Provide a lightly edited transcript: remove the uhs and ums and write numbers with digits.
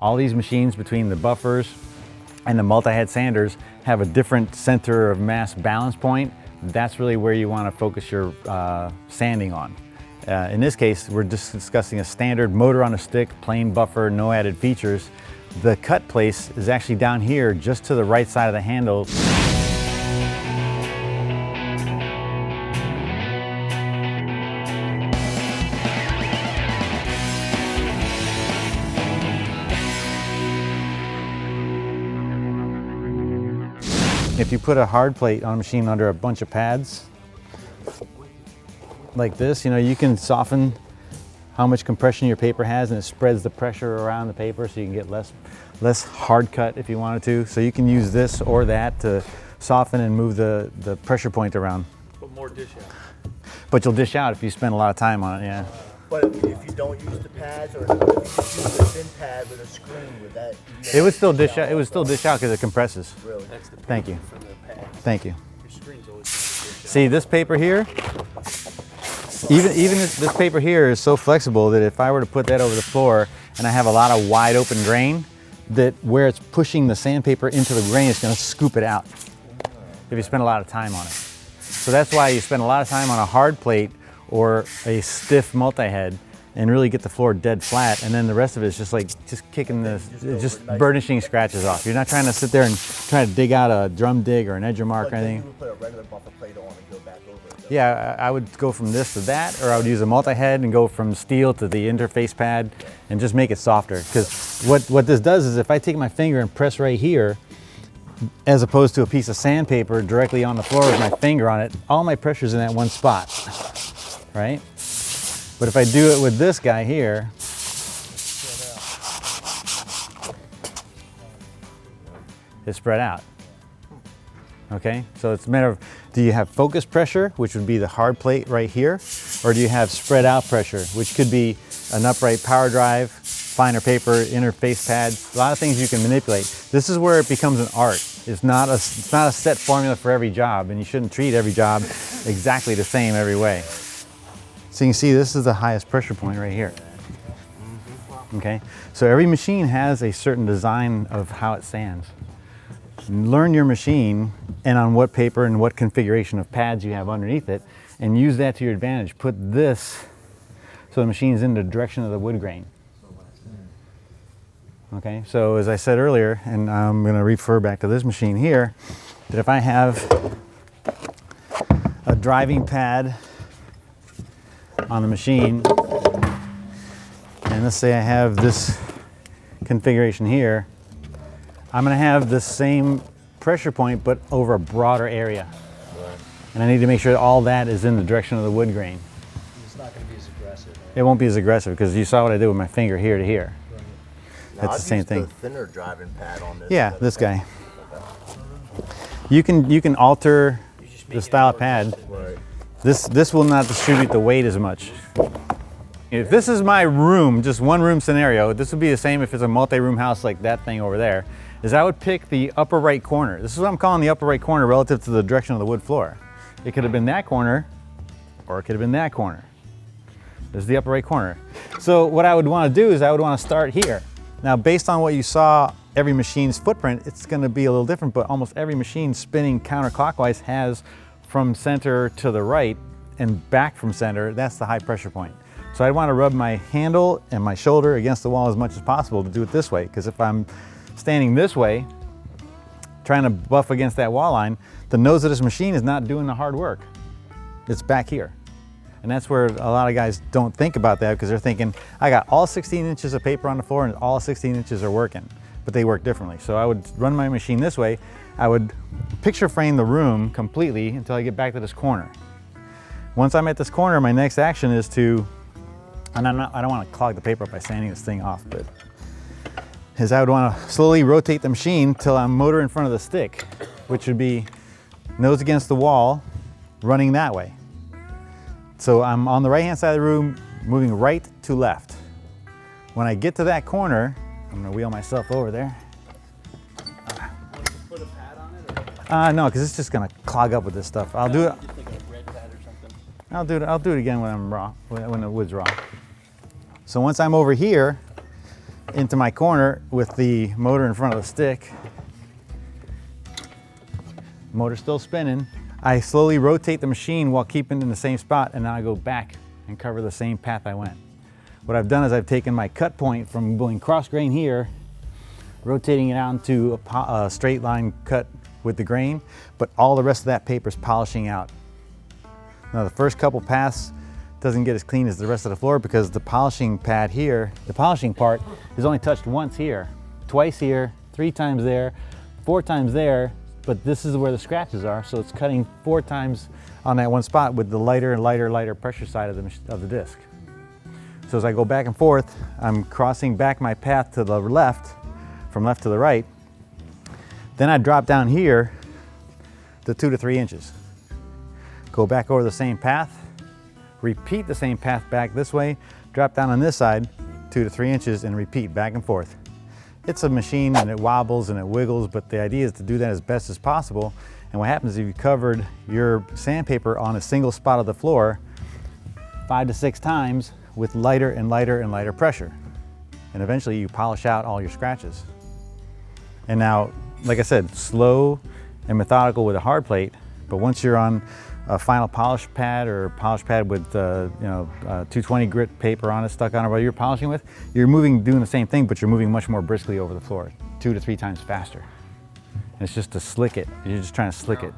All these machines between the buffers and the multi-head sanders have a different center of mass balance point. That's really where you want to focus your sanding on. In this case, we're just discussing a standard motor on a stick, plain buffer, no added features. The cut place is actually down here, just to the right side of the handle. If you put a hard plate on a machine under a bunch of pads, like this, you can soften how much compression your paper has, and it spreads the pressure around the paper so you can get less hard cut if you wanted to. So you can use this or that to soften and move the pressure point around. But more dish out. But you'll dish out if you spend a lot of time on it, yeah. But if you don't use the pads, or if you just use a thin pad with a screen, would that? It would still dish out. It would still dish out because it compresses. Really? That's the Thank you. from the pad. Thank you. Your screen's always going to dish out. See this paper here? Even this paper here is so flexible that if I were to put that over the floor and I have a lot of wide open grain, that where it's pushing the sandpaper into the grain, it's going to scoop it out if you spend a lot of time on it. So that's why you spend a lot of time on a hard plate or a stiff multi-head and really get the floor dead flat, and then the rest of it is just kicking just burnishing scratches off. You're not trying to sit there and try to dig out a drum dig or an edger mark or anything. You would put a regular buffer plate on and go back over it, though. Yeah, I would go from this to that, or I would use a multi-head and go from steel to the interface pad and just make it softer. Because what this does is if I take my finger and press right here, as opposed to a piece of sandpaper directly on the floor with my finger on it, all my pressure's in that one spot, right? But if I do it with this guy here, it's spread out. Okay, so it's a matter of, do you have focus pressure, which would be the hard plate right here, or do you have spread out pressure, which could be an upright power drive, finer paper, interface pads, a lot of things you can manipulate. This is where it becomes an art. It's not a set formula for every job, and you shouldn't treat every job exactly the same every way. So you can see this is the highest pressure point right here. Okay, so every machine has a certain design of how it sands. Learn your machine and on what paper and what configuration of pads you have underneath it, and use that to your advantage. Put this so the machine is in the direction of the wood grain. Okay, so as I said earlier, and I'm going to refer back to this machine here, that if I have a driving pad on the machine, and let's say I have this configuration here, I'm going to have the same pressure point but over a broader area. Right. And I need to make sure that all that is in the direction of the wood grain. It's not going to be as aggressive. Right? It won't be as aggressive because you saw what I did with my finger here to here. Right. That's the same thing. The thinner driving pad on this. Yeah, this guy. You can alter the style of pad. Right. This will not distribute the weight as much. If this is my room, just one room scenario, this would be the same if it's a multi-room house like that thing over there, is I would pick the upper right corner. This is what I'm calling the upper right corner relative to the direction of the wood floor. It could have been that corner, or it could have been that corner. This is the upper right corner. So what I would want to do is I would want to start here. Now, based on what you saw, every machine's footprint, it's going to be a little different, but almost every machine spinning counterclockwise has from center to the right and back from center, that's the high pressure point. So I want to rub my handle and my shoulder against the wall as much as possible to do it this way, because if I'm standing this way, trying to buff against that wall line, the nose of this machine is not doing the hard work. It's back here. And that's where a lot of guys don't think about that, because they're thinking, I got all 16 inches of paper on the floor and all 16 inches are working, but they work differently. So I would run my machine this way. I would picture frame the room completely until I get back to this corner. Once I'm at this corner, my next action is to, and I don't want to clog the paper up by sanding this thing off, but is I would want to slowly rotate the machine till I'm motor in front of the stick, which would be nose against the wall, running that way. So I'm on the right-hand side of the room, moving right to left. When I get to that corner, I'm going to wheel myself over there. Put a pad on it? No, because it's just going to clog up with this stuff. I'll do it. Just like a red pad or something. I'll do it again when I'm raw, when the wood's raw. So once I'm over here, into my corner with the motor in front of the stick. Motor's still spinning. I slowly rotate the machine while keeping it in the same spot, and now I go back and cover the same path I went. What I've done is I've taken my cut point from going cross grain here, rotating it out into a straight line cut with the grain, but all the rest of that paper is polishing out. Now the first couple paths doesn't get as clean as the rest of the floor because the polishing pad here, the polishing part is only touched once here, twice here, 3 times there, 4 times there, but this is where the scratches are, so it's cutting 4 times on that one spot with the lighter and lighter pressure side of the disc. So as I go back and forth, I'm crossing back my path to the left, from left to the right. Then I drop down here to 2 to 3 inches. Go back over the same path, repeat the same path back this way, drop down on this side 2 to 3 inches and repeat back and forth. It's a machine and it wobbles and it wiggles, but the idea is to do that as best as possible. And what happens if you covered your sandpaper on a single spot of the floor 5 to 6 times with lighter and lighter pressure. And eventually you polish out all your scratches. And now, like I said, slow and methodical with a hard plate, but once you're on a final polish pad or a polish pad with 220 grit paper on it, stuck on it, whatever you're polishing with, you're doing the same thing, but you're moving much more briskly over the floor, 2 to 3 times faster. And it's just to slick it. You're just trying to slick it.